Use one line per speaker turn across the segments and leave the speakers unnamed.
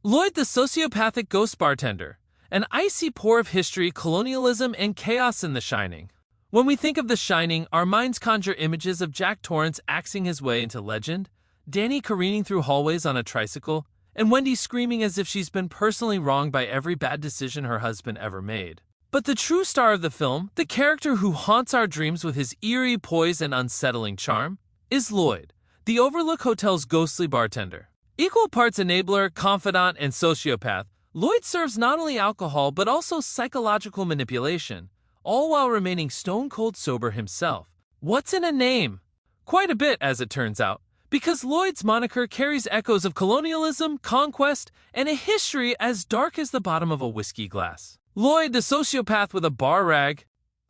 Lloyd, the sociopathic ghost bartender, an icy pour of history, colonialism, and chaos in The Shining. When we think of The Shining, our minds conjure images of Jack Torrance axing his way into legend, Danny careening through hallways on a tricycle, and Wendy screaming as if she's been personally wronged by every bad decision her husband ever made. But the true star of the film, the character who haunts our dreams with his eerie poise and unsettling charm, is Lloyd, the Overlook Hotel's ghostly bartender. Equal parts enabler, confidant, and sociopath, Lloyd serves not only alcohol but also psychological manipulation, all while remaining stone-cold sober himself. What's in a name? Quite a bit, as it turns out, because Lloyd's moniker carries echoes of colonialism, conquest, and a history as dark as the bottom of a whiskey glass. Lloyd, the sociopath with a bar rag.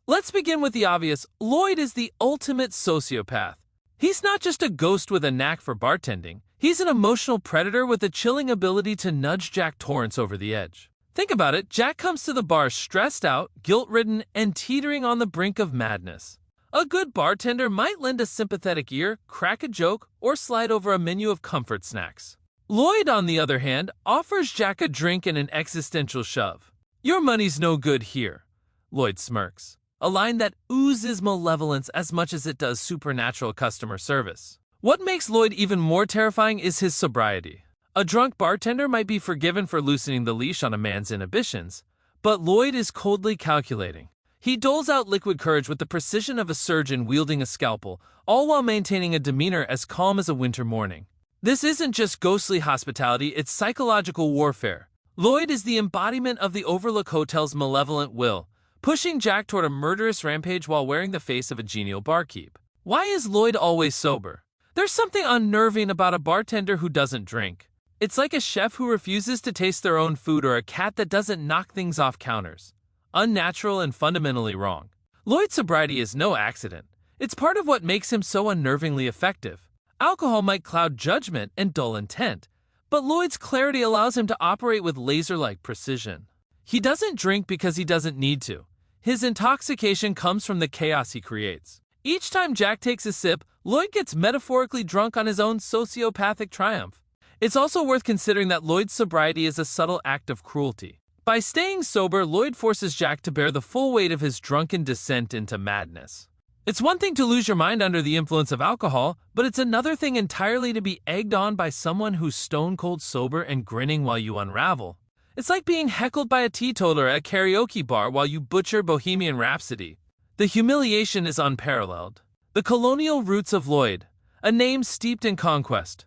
Let's begin with the obvious. Lloyd is the ultimate sociopath. He's not just a ghost with a knack for bartending. He's an emotional predator with a chilling ability to nudge Jack Torrance over the edge. Think about it. Jack comes to the bar stressed out, guilt-ridden, and teetering on the brink of madness. A good bartender might lend a sympathetic ear, crack a joke, or slide over a menu of comfort snacks. Lloyd, on the other hand, offers Jack a drink and an existential shove. "Your money's no good here," Lloyd smirks, a line that oozes malevolence as much as it does supernatural customer service. What makes Lloyd even more terrifying is his sobriety. A drunk bartender might be forgiven for loosening the leash on a man's inhibitions, but Lloyd is coldly calculating. He doles out liquid courage with the precision of a surgeon wielding a scalpel, all while maintaining a demeanor as calm as a winter morning. This isn't just ghostly hospitality, it's psychological warfare. Lloyd is the embodiment of the Overlook Hotel's malevolent will, pushing Jack toward a murderous rampage while wearing the face of a genial barkeep. Why is Lloyd always sober? There's something unnerving about a bartender who doesn't drink. It's like a chef who refuses to taste their own food or a cat that doesn't knock things off counters. Unnatural and fundamentally wrong. Lloyd's sobriety is no accident. It's part of what makes him so unnervingly effective. Alcohol might cloud judgment and dull intent, but Lloyd's clarity allows him to operate with laser-like precision. He doesn't drink because he doesn't need to. His intoxication comes from the chaos he creates. Each time Jack takes a sip, Lloyd gets metaphorically drunk on his own sociopathic triumph. It's also worth considering that Lloyd's sobriety is a subtle act of cruelty. By staying sober, Lloyd forces Jack to bear the full weight of his drunken descent into madness. It's one thing to lose your mind under the influence of alcohol, but it's another thing entirely to be egged on by someone who's stone-cold sober and grinning while you unravel. It's like being heckled by a teetotaler at a karaoke bar while you butcher Bohemian Rhapsody. The humiliation is unparalleled. The colonial roots of Lloyd, a name steeped in conquest.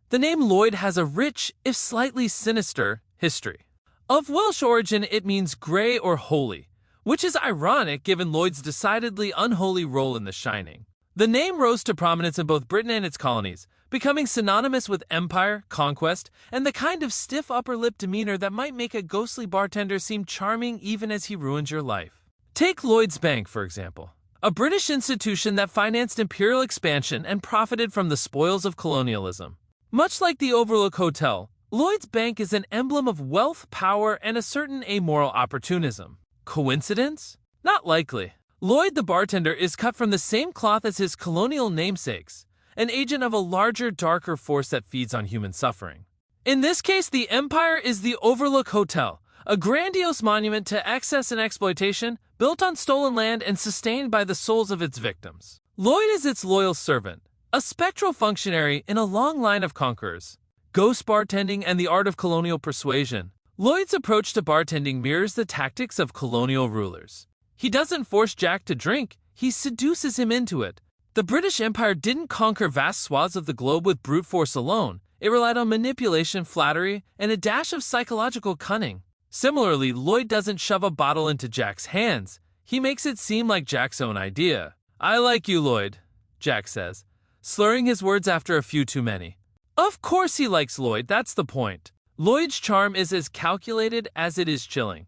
The name Lloyd has a rich, if slightly sinister, history. Of Welsh origin, it means grey or holy, which is ironic given Lloyd's decidedly unholy role in The Shining. The name rose to prominence in both Britain and its colonies, becoming synonymous with empire, conquest, and the kind of stiff upper-lip demeanor that might make a ghostly bartender seem charming even as he ruins your life. Take Lloyd's Bank, for example, a British institution that financed imperial expansion and profited from the spoils of colonialism. Much like the Overlook Hotel, Lloyd's Bank is an emblem of wealth, power, and a certain amoral opportunism. Coincidence? Not likely. Lloyd the bartender is cut from the same cloth as his colonial namesakes, an agent of a larger, darker force that feeds on human suffering. In this case, the empire is the Overlook Hotel, a grandiose monument to excess and exploitation, built on stolen land and sustained by the souls of its victims. Lloyd is its loyal servant, a spectral functionary in a long line of conquerors. Ghost bartending and the art of colonial persuasion. Lloyd's approach to bartending mirrors the tactics of colonial rulers. He doesn't force Jack to drink, he seduces him into it. The British Empire didn't conquer vast swaths of the globe with brute force alone. It relied on manipulation, flattery, and a dash of psychological cunning. Similarly, Lloyd doesn't shove a bottle into Jack's hands. He makes it seem like Jack's own idea. "I like you, Lloyd," Jack says, slurring his words after a few too many. Of course he likes Lloyd, that's the point. Lloyd's charm is as calculated as it is chilling.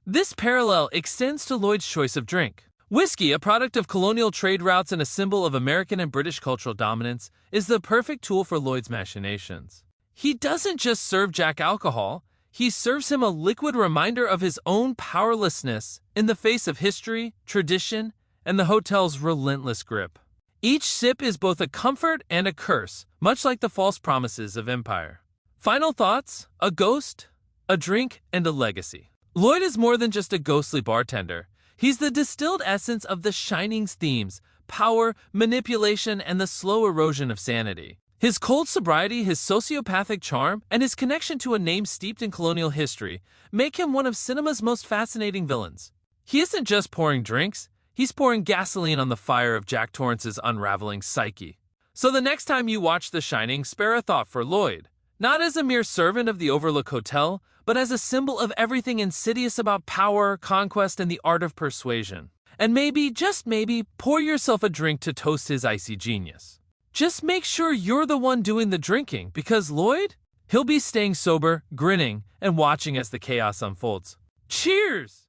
This parallel extends to Lloyd's choice of drink. Whiskey, a product of colonial trade routes and a symbol of American and British cultural dominance, is the perfect tool for Lloyd's machinations. He doesn't just serve Jack alcohol, he serves him a liquid reminder of his own powerlessness in the face of history, tradition, and the hotel's relentless grip. Each sip is both a comfort and a curse, much like the false promises of empire. Final thoughts: a ghost, a drink, and a legacy. Lloyd is more than just a ghostly bartender. He's the distilled essence of The Shining's themes: power, manipulation, and the slow erosion of sanity. His cold sobriety, his sociopathic charm, and his connection to a name steeped in colonial history make him one of cinema's most fascinating villains. He isn't just pouring drinks, he's pouring gasoline on the fire of Jack Torrance's unraveling psyche. So the next time you watch The Shining, spare a thought for Lloyd, not as a mere servant of the Overlook Hotel, but as a symbol of everything insidious about power, conquest, and the art of persuasion. And maybe, just maybe, pour yourself a drink to toast his icy genius. Just make sure you're the one doing the drinking, because Lloyd, he'll be staying sober, grinning, and watching as the chaos unfolds. Cheers!